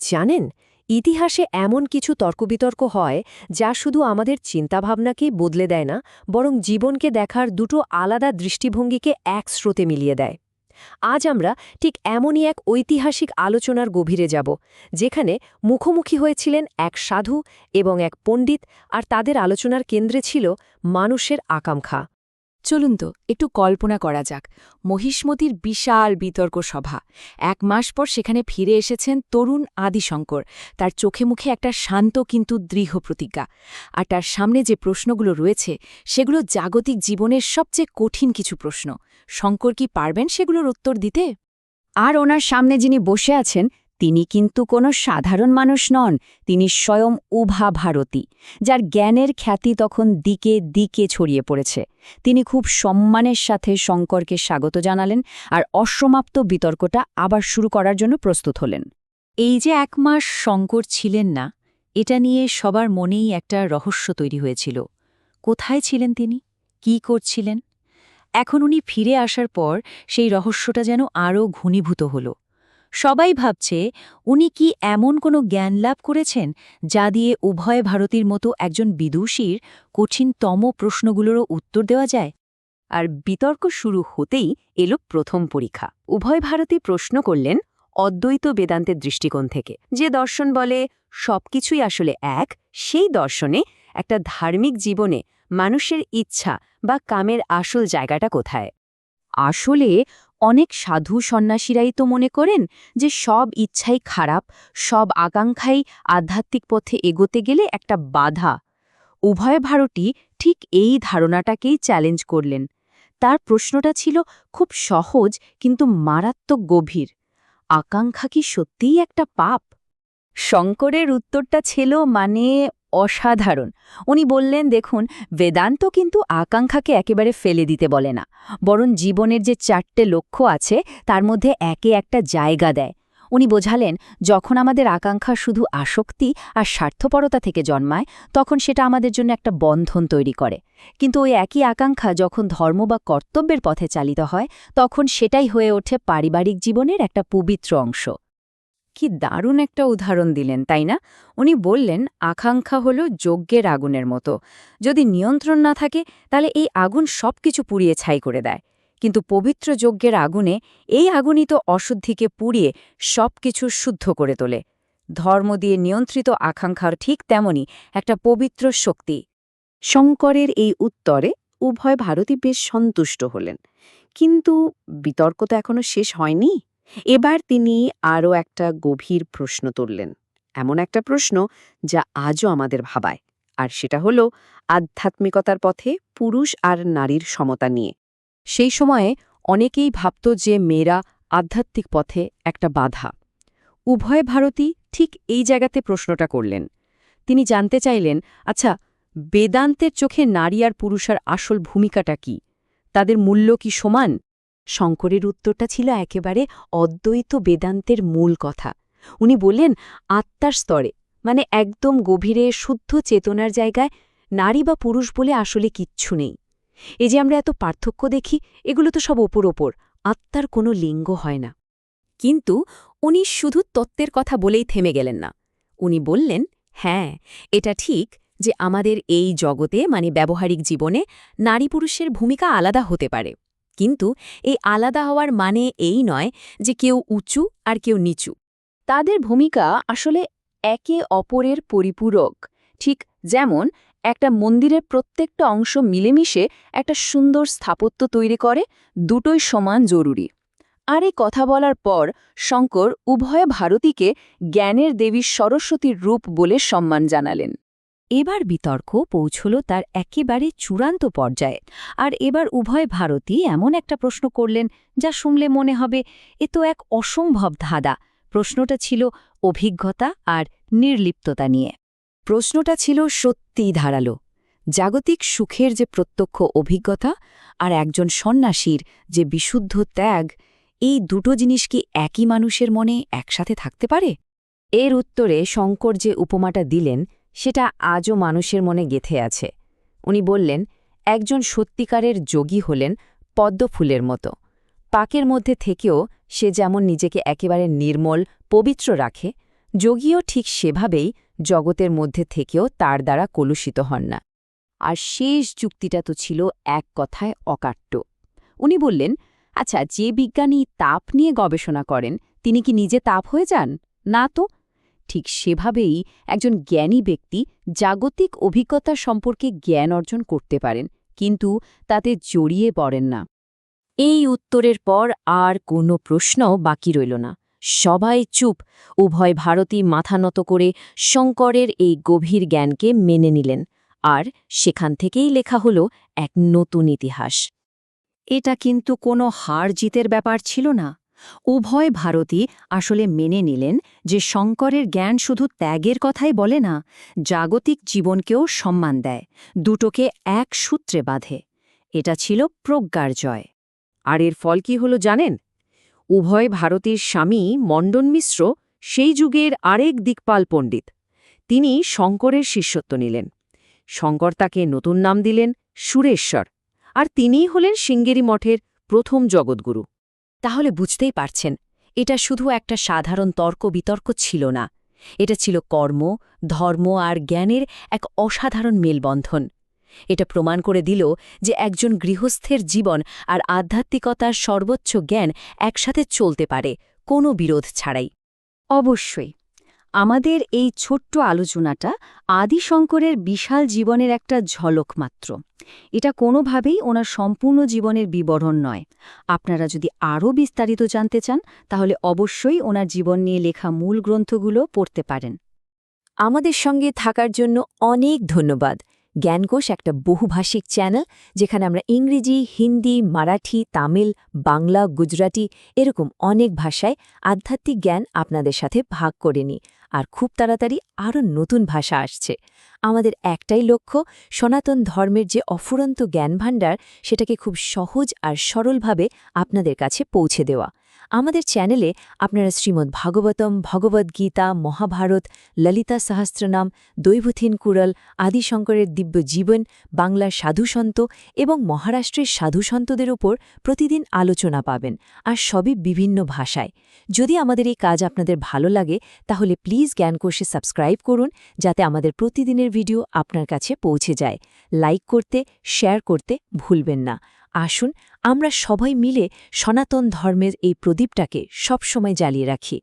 জানেন, ইতিহাসে এমন কিছু তর্কবিতর্ক হয় যা শুধু আমাদের চিন্তাভাবনাকেই বদলে দেয় না, বরং জীবনকে দেখার দুটো আলাদা দৃষ্টিভঙ্গিকে এক স্রোতে মিলিয়ে দেয়। আজ আমরা ঠিক এমনই এক ঐতিহাসিক আলোচনার গভীরে যাব, যেখানে মুখোমুখি হয়েছিলেন এক সাধু এবং এক পণ্ডিত, আর তাদের আলোচনার কেন্দ্রে ছিল মানুষের আকাঙ্ক্ষা। চলুন তো একটু কল্পনা করা যাক, মহিষ্মতির বিশাল বিতর্ক সভা। 1 মাস পর সেখানে ফিরে এসেছেন তরুণ আদিশঙ্কর। তার চোখে মুখে একটা শান্ত কিন্তু দৃঢ় প্রতিজ্ঞা। আর তার সামনে যে প্রশ্নগুলো রয়েছে সেগুলো জাগতিক জীবনের সবচেয়ে কঠিন কিছু প্রশ্ন। শঙ্কর কি পারবেন সেগুলোর উত্তর দিতে? আর ওনার সামনে যিনি বসে আছেন তিনি কিন্তু কোনো সাধারণ মানুষ নন, তিনি স্বয়ং উভা ভারতী, যার জ্ঞানের খ্যাতি তখন দিকে দিকে ছড়িয়ে পড়েছে। তিনি খুব সম্মানের সাথে শঙ্করকে স্বাগত জানালেন আর অসমাপ্ত বিতর্কটা আবার শুরু করার জন্য প্রস্তুত হলেন। এই যে 1 মাস শঙ্কর ছিলেন না, এটা নিয়ে সবার মনেই একটা রহস্য তৈরি হয়েছিল। কোথায় ছিলেন তিনি? কি করছিলেন? এখন উনি ফিরে আসার পর সেই রহস্যটা যেন আরও ঘনীভূত হল। সবাই ভাবছে উনি কি এমন কোনো জ্ঞান লাভ করেছেন যা দিয়ে উভয় ভারতীর মতো একজন বিদুষীর কঠিনতম প্রশ্নগুলোরও উত্তর দেওয়া যায়। আর বিতর্ক শুরু হতেই এলো প্রথম পরীক্ষা। উভয় ভারতী প্রশ্ন করলেন অদ্বৈত বেদান্তের দৃষ্টিকোণ থেকে, যে দর্শন বলে সবকিছুই আসলে এক, সেই দর্শনে একটা ধার্মিক জীবনে মানুষের ইচ্ছা বা কামের আসল জায়গাটা কোথায়। আসলে অনেক সাধু সন্ন্যাসীরাই তো মনে করেন যে সব ইচ্ছাই খারাপ, সব আকাঙ্ক্ষাই আধ্যাত্মিক পথে এগোতে গেলে একটা বাধা। উভয় ভারতী ঠিক এই ধারণাটাকেই চ্যালেঞ্জ করলেন। তার প্রশ্নটা ছিল খুব সহজ কিন্তু মারাত্মক গভীর। আকাঙ্ক্ষা কি সত্যিই একটা পাপ? শঙ্করের উত্তরটা ছিল অসাধারণ। উনি বললেন, দেখুন, বেদান্ত কিন্তু আকাঙ্ক্ষাকে একেবারে ফেলে দিতে বলে না, বরং জীবনের যে 4টে লক্ষ্য আছে তার মধ্যে একে একটা জায়গা দেয়। উনি বোঝালেন, যখন আমাদের আকাঙ্ক্ষা শুধু আসক্তি আর স্বার্থপরতা থেকে জন্মায় তখন সেটা আমাদের জন্য একটা বন্ধন তৈরি করে, কিন্তু ওই একই আকাঙ্ক্ষা যখন ধর্ম বা কর্তব্যের পথে চালিত হয় তখন সেটাই হয়ে ওঠে পারিবারিক জীবনের একটা পবিত্র অংশ। কি দারুণ একটা উদাহরণ দিলেন, তাই না? উনি বললেন, আকাঙ্ক্ষা হলো যজ্ঞের আগুনের মতো। যদি নিয়ন্ত্রণ না থাকে তাহলে এই আগুন সবকিছু পুড়িয়ে ছাই করে দেয়। কিন্তু পবিত্র যজ্ঞের আগুনে এই আগুনই তো অশুদ্ধিকে পুড়িয়ে সবকিছু শুদ্ধ করে তোলে। ধর্ম দিয়ে নিয়ন্ত্রিত আকাঙ্ক্ষার ঠিক তেমনি একটা পবিত্র শক্তি। শঙ্করের এই উত্তরে উভয় ভারতী বেশ সন্তুষ্ট হলেন। কিন্তু বিতর্ক তো এখনো শেষ হয়নি। এবার তিনি আরও একটা গভীর প্রশ্ন তুললেন, এমন একটা প্রশ্ন যা আজও আমাদের ভাবায়, আর সেটা হলো আধ্যাত্মিকতার পথে পুরুষ আর নারীর সমতা নিয়ে। সেই সময়ে অনেকেই ভাবত যে মেয়েরা আধ্যাত্মিক পথে একটা বাধা। উভয় ভারতী ঠিক এই জায়গাতে প্রশ্নটা করলেন। তিনি জানতে চাইলেন, আচ্ছা, বেদান্তের চোখে নারী আর পুরুষের আসল ভূমিকাটা কি? তাদের মূল্য কি সমান? শঙ্করের উত্তরটা ছিল একেবারে অদ্বৈত বেদান্তের মূল কথা। উনি বললেন, আত্মার স্তরে, একদম গভীরে শুদ্ধ চেতনার জায়গায় নারী বা পুরুষ বলে আসলে কিচ্ছু নেই। এই যে আমরা এত পার্থক্য দেখি, এগুলো তো সব ওপর ওপর, আত্মার কোনো লিঙ্গ হয় না। কিন্তু উনি শুধু তত্ত্বের কথা বলেই থেমে গেলেন না। উনি বললেন, হ্যাঁ, এটা ঠিক যে আমাদের এই জগতে ব্যবহারিক জীবনে নারী পুরুষের ভূমিকা আলাদা হতে পারে, কিন্তু এই আলাদা হওয়ার মানে এই নয় যে কেউ উঁচু আর কেউ নিচু। তাদের ভূমিকা আসলে একে অপরের পরিপূরক। ঠিক যেমন একটা মন্দিরের প্রত্যেকটা অংশ মিলেমিশে একটা সুন্দর স্থাপত্য তৈরি করে, দুটোই সমান জরুরি। আর এই কথা বলার পর শঙ্কর উভয় ভারতীকে জ্ঞানের দেবী সরস্বতীর রূপ বলে সম্মান জানালেন। এবার বিতর্ক পৌঁছল তার একেবারে চূড়ান্ত পর্যায়ে। আর এবার উভয় ভারতী এমন একটা প্রশ্ন করলেন যা শুনলে মনে হবে এ তো এক অসম্ভব ধাঁধা। প্রশ্নটা ছিল অভিজ্ঞতা আর নির্লিপ্ততা নিয়ে। প্রশ্নটা ছিল সত্যিই ধারালো। জাগতিক সুখের যে প্রত্যক্ষ অভিজ্ঞতা আর একজন সন্ন্যাসীর যে বিশুদ্ধ ত্যাগ, এই দুটো জিনিস কি একই মানুষের মনে একসাথে থাকতে পারে? এর উত্তরে শঙ্কর যে উপমাটা দিলেন সেটা আজও মানুষের মনে গেঁথে আছে। উনি বললেন, একজন সত্যিকারের যোগী হলেন পদ্মফুলের মতো। পাকের মধ্যে থেকেও সে যেমন নিজেকে একেবারে নির্মল, পবিত্র রাখে, যোগীও ঠিক সেভাবেই জগতের মধ্যে থেকেও তার দ্বারা কলুষিত হন না। আর শেষ যুক্তিটা তো ছিল এক কথায় অকাট্য। উনি বললেন, আচ্ছা, যে বিজ্ঞানী তাপ নিয়ে গবেষণা করেন তিনি কি নিজে তাপ হয়ে যান? না তো। ঠিক সেভাবেই একজন জ্ঞানী ব্যক্তি জাগতিক অভিজ্ঞতা সম্পর্কে জ্ঞান অর্জন করতে পারেন, কিন্তু তাতে জড়িয়ে পড়েন না। এই উত্তরের পর আর কোনো প্রশ্ন বাকি রইল না। সবাই চুপ। উভয় ভারতী মাথা নত করে শঙ্করের এই গভীর জ্ঞানকে মেনে নিলেন, আর সেখান থেকেই লেখা হল এক নতুন ইতিহাস। এটা কিন্তু কোনো হার জিতের ব্যাপার ছিল না। উভয় ভারতী আসলে মেনে নিলেন যে শঙ্করের জ্ঞান শুধু ত্যাগের কথাই বলে না, জাগতিক জীবনকেও সম্মান দেয়, দুটোকে এক সূত্রে বাঁধে। এটা ছিল প্রজ্ঞার জয়। আর এর ফল কি হল জানেন? উভয় ভারতীর স্বামী মণ্ডন মিশ্র সেই যুগের আরেক দিকপাল পণ্ডিত। তিনি শঙ্করের শিষ্যত্ব নিলেন। শঙ্কর তাকে নতুন নাম দিলেন সুরেশ্বর, আর তিনিই হলেন শৃঙ্গেরি মঠের প্রথম জগৎগুরু। তাহলে বুঝতেই পারছেন, এটা শুধু একটা সাধারণ তর্ক-বিতর্ক ছিল না। এটা ছিল কর্ম, ধর্ম আর জ্ঞানের এক অসাধারণ মেলবন্ধন। এটা প্রমাণ করে দিল যে একজন গৃহস্থের জীবন আর আধ্যাত্মিকতার সর্বোচ্চ জ্ঞান একসাথে চলতে পারে, কোনো বিরোধ ছাড়াই। অবশ্যই আমাদের এই ছোট্ট আলোচনাটা আদি শঙ্করের বিশাল জীবনের একটা ঝলক মাত্র। এটা কোনোভাবেই ওনার সম্পূর্ণ জীবনের বিবরণ নয়। আপনারা যদি আরও বিস্তারিত জানতে চান, তাহলে অবশ্যই ওনার জীবন নিয়ে লেখা মূল গ্রন্থগুলো পড়তে পারেন। আমাদের সঙ্গে থাকার জন্য অনেক ধন্যবাদ। জ্ঞানকোষ একটা বহুভাষিক চ্যানেল, যেখানে আমরা ইংরেজি, হিন্দি, মারাঠি, তামিল, বাংলা, গুজরাটি এরকম অনেক ভাষায় আধ্যাত্মিক জ্ঞান আপনাদের সাথে ভাগ করে নিই। আর খুব তাড়াতাড়ি আরও নতুন ভাষা আসছে। আমাদের একটাই লক্ষ্য, সনাতন ধর্মের যে অফুরন্ত জ্ঞানভাণ্ডার সেটাকে খুব সহজ আর সরলভাবে আপনাদের কাছে পৌঁছে দেওয়া। আমাদের চ্যানেলে আপনারা শ্রীমদ্ ভাগবতম, ভগবদ্গীতা, মহাভারত, ললিতা সহস্রনাম, দৈবথিন কুরল, আদি শঙ্করের দিব্য জীবন, বাংলার সাধুসন্ত এবং মহারাষ্ট্রের সাধুসন্তদের ওপর প্রতিদিন আলোচনা পাবেন, আর সবই বিভিন্ন ভাষায়। যদি আমাদের এই কাজ আপনাদের ভালো লাগে, তাহলে প্লিজ জ্ঞানকোষে সাবস্ক্রাইব করুন, যাতে আমাদের প্রতিদিনের ভিডিও আপনার কাছে পৌঁছে যায়। লাইক করতে, শেয়ার করতে ভুলবেন না। আসুন আমরা সবাই মিলে সনাতন ধর্মের এই প্রদীপটাকে সবসময় জ্বালিয়ে রাখি।